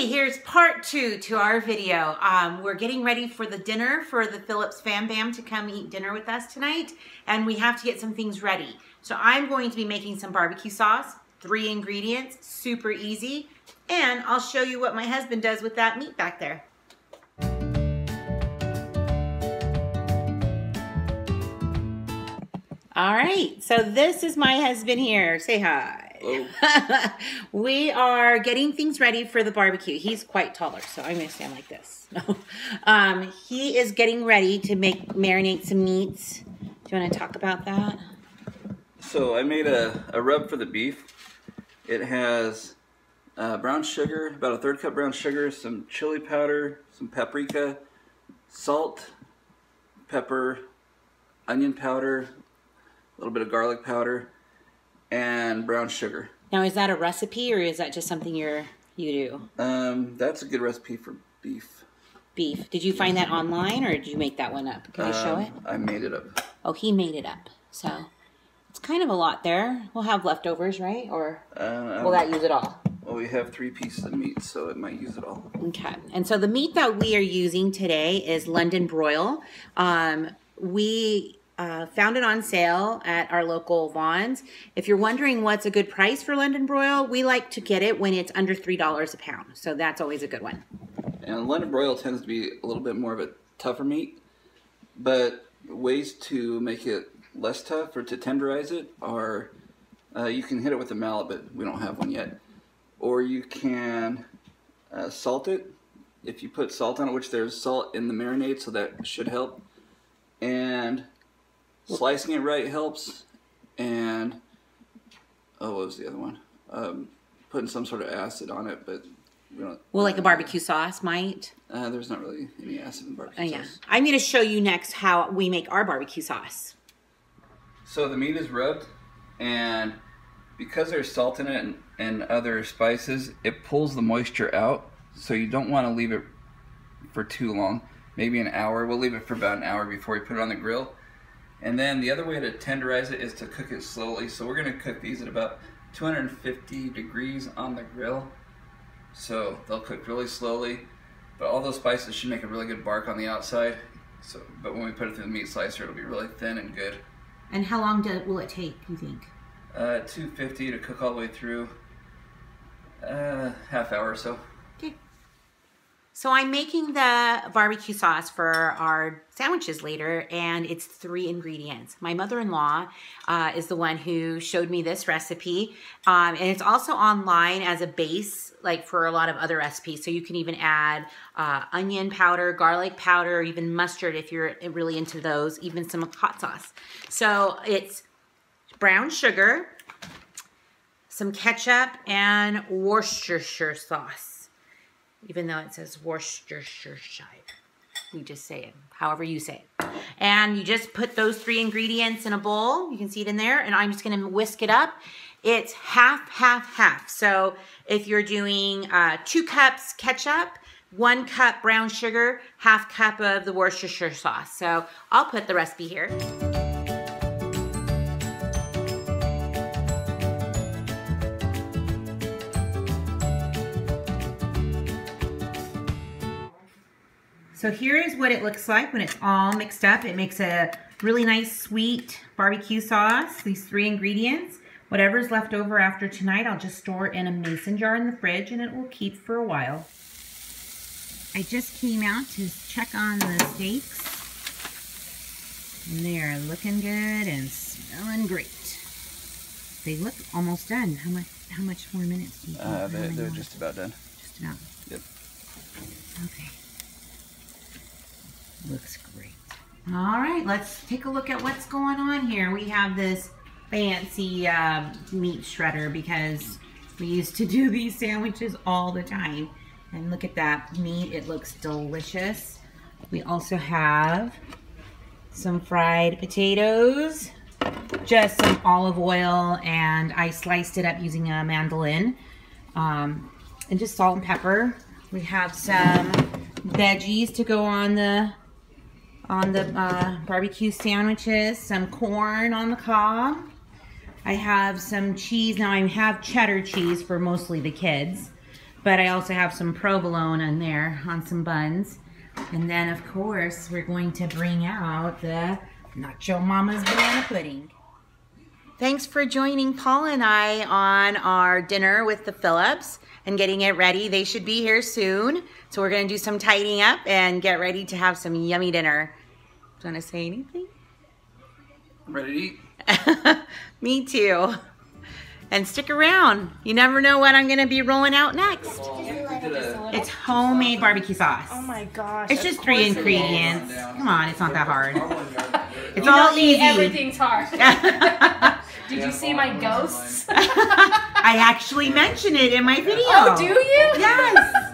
Okay, here's part 2 to our video. We're getting ready for the dinner for the Phillips FamBam to come eat dinner with us tonight, and we have to get some things ready. So I'm going to be making some barbecue sauce, 3 ingredients, super easy, and I'll show you what my husband does with that meat back there. All right, so this is my husband here. Say hi. We are getting things ready for the barbecue. He's quite taller, so I'm gonna stand like this. He is getting ready to marinate some meats. Do you want to talk about that? So I made a rub for the beef. It has brown sugar, about a 1/3 cup brown sugar, some chili powder, some paprika, salt, pepper, onion powder, a little bit of garlic powder, and brown sugar. Now, is that a recipe or is that just something you do? That's a good recipe for beef. Beef. Did you find that online or did you make that one up? Can I show it? I made it up. Oh, he made it up. So it's kind of a lot there. We'll have leftovers, right? Or will that use it all? Well, we have 3 pieces of meat, so it might use it all. Okay. And so the meat that we are using today is London broil. We found it on sale at our local Vaughn's. If you're wondering what's a good price for London broil, we like to get it when it's under $3 a pound. So that's always a good one. And London broil tends to be a little bit more of a tougher meat, but ways to make it less tough or to tenderize it are you can hit it with a mallet, but we don't have one yet. Or you can salt it. If you put salt on it, which there's salt in the marinade, so that should help. And slicing it right helps, and what was the other one? Putting some sort of acid on it, but we don't. Well, like a barbecue sauce might. There's not really any acid in barbecue sauce. Yeah, I'm going to show you next how we make our barbecue sauce. So the meat is rubbed, and because there's salt in it and other spices, it pulls the moisture out. So you don't want to leave it for too long. Maybe an hour. We'll leave it for about an hour before we put it on the grill. And then the other way to tenderize it is to cook it slowly. So we're going to cook these at about 250 degrees on the grill. So they'll cook really slowly. But all those spices should make a really good bark on the outside. But when we put it through the meat slicer, it'll be really thin and good. And how long will it take, you think? 250 to cook all the way through. Half hour or so. Okay. So I'm making the barbecue sauce for our sandwiches later, and it's 3 ingredients. My mother-in-law is the one who showed me this recipe, and it's also online as a base, like for a lot of other recipes. So you can even add onion powder, garlic powder, or even mustard if you're really into those, even some hot sauce. So it's brown sugar, some ketchup, and Worcestershire sauce. Even though it says Worcestershire, we just say it however you say it. And you just put those 3 ingredients in a bowl. You can see it in there, and I'm just going to whisk it up. It's half, half, half. So if you're doing 2 cups ketchup, 1 cup brown sugar, half cup of the Worcestershire sauce. So I'll put the recipe here. So here is what it looks like when it's all mixed up. It makes a really nice sweet barbecue sauce, these 3 ingredients. Whatever's left over after tonight, I'll just store it in a mason jar in the fridge and it will keep for a while. I just came out to check on the steaks. And they are looking good and smelling great. They look almost done. How much more minutes do you think? They're just about done. Just about? Yep. Okay. Looks great. All right, let's take a look at what's going on here. We have this fancy meat shredder because we used to do these sandwiches all the time. And look at that meat, it looks delicious. We also have some fried potatoes, just some olive oil, and I sliced it up using a mandolin, and just salt and pepper. We have some veggies to go on the barbecue sandwiches, some corn on the cob. I have some cheese. Now I have cheddar cheese for mostly the kids. But I also have some provolone in there on some buns. And then, of course, we're going to bring out the Yo Mommas Banana Pudding. Thanks for joining Paul and I on our dinner with the Phillips and getting it ready. They should be here soon. So we're going to do some tidying up and get ready to have some yummy dinner. Do you want to say anything? I'm ready to eat. Me too. And stick around. You never know what I'm going to be rolling out next. It's homemade barbecue sauce. Oh my gosh. It's just 3 ingredients. Come on, it's not that hard. It's You all know, easy. everything's hard. Did you see my ghosts? I actually mentioned it in my video. Oh, do you? Yes.